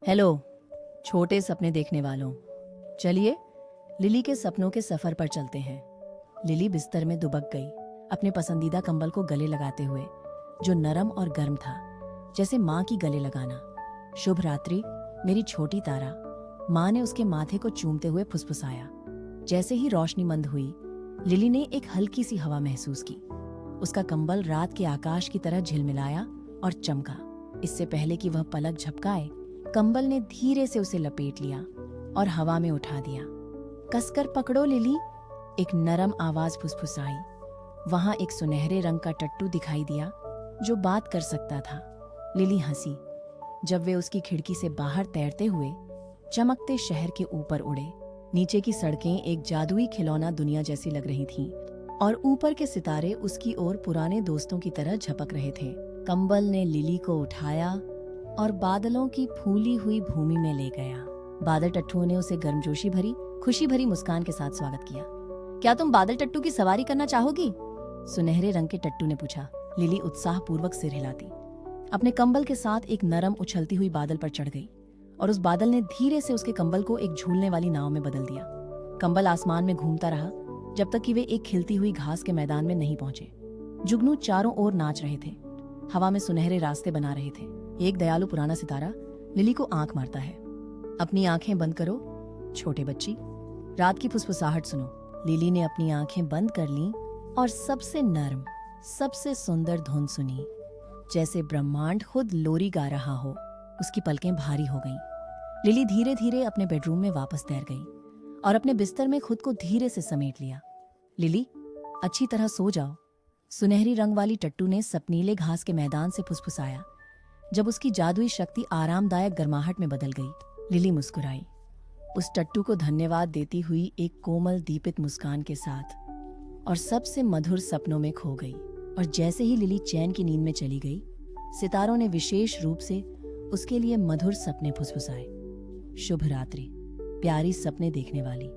Hello छोटे सपने देखने वालों, चलिए लिली के सपनों के सफर पर चलते हैं। लिली बिस्तर में दुबक गई, अपने पसंदीदा कंबल को गले लगाते हुए, जो नरम और गर्म था, जैसे माँ की गले लगाना। शुभ रात्रि मेरी छोटी तारा, माँ ने उसके माथे को चूमते हुए फुसफुसाया। जैसे ही रोशनी मंद हुई, लिली ने एक हल्की सी हवा महसूस की। उसका कंबल रात के आकाश की तरह झिलमिलाया और चमका। इससे पहले कि वह पलक झपकाए, कंबल ने धीरे से उसे लपेट लिया और हवा में उठा दिया। कसकर पकड़ो लिली, एक नरम आवाज फुसफुसाई। वहां एक सुनहरे रंग का टट्टू दिखाई दिया जो बात कर सकता था। लिली हंसी जब वे उसकी खिड़की से बाहर तैरते हुए चमकते शहर के ऊपर उड़े। नीचे की सड़कें एक जादुई खिलौना दुनिया जैसी लग रही थीं और ऊपर के सितारे उसकी ओर पुराने दोस्तों की तरह झपक रहे थे। कंबल ने लिली को उठाया और बादलों की फूली हुई भूमि में ले गया। बादल टट्टुओं ने उसे गर्मजोशी भरी, खुशी भरी मुस्कान के साथ स्वागत किया। क्या तुम बादल टट्टू की सवारी करना चाहोगी? सुनहरे रंग के टट्टू ने पूछा। लिली उत्साहपूर्वक सिर हिलाती अपने कंबल के साथ एक नरम उछलती हुई बादल पर चढ़ गई और उस बादल ने धीरे से उसके कंबल को एक झूलने वाली नाव में बदल दिया। कंबल आसमान में घूमता रहा जब तक कि वे एक खिलती हुई घास के मैदान में नहीं पहुंचे। जुगनू चारों ओर नाच रहे थे, हवा में सुनहरे रास्ते बना रहे थे। एक दयालु पुराना सितारा लिली को आंख मारता है। अपनी आंखें बंद करो छोटे बच्ची, रात की फुसफुसाहट सुनो। लिली ने अपनी आंखें बंद कर लीं और सबसे नर्म, सबसे सुंदर धुन सुनी, जैसे ब्रह्मांड खुद लोरी गा रहा हो। उसकी पलकें भारी हो गईं। लिली धीरे धीरे अपने बेडरूम में वापस तैर गई और अपने बिस्तर में खुद को धीरे से समेट लिया। लिली, अच्छी तरह सो जाओ, सुनहरी रंग वाली टट्टू ने सपनीले घास के मैदान से फुसफुसाया। जब उसकी जादुई शक्ति आरामदायक गर्माहट में बदल गई, लिली मुस्कुराई, उस टट्टू को धन्यवाद देती हुई एक कोमल दीपित मुस्कान के साथ, और सबसे मधुर सपनों में खो गई। और जैसे ही लिली चैन की नींद में चली गई, सितारों ने विशेष रूप से उसके लिए मधुर सपने फुसफुसाए। शुभ रात्रि प्यारी सपने देखने वाली।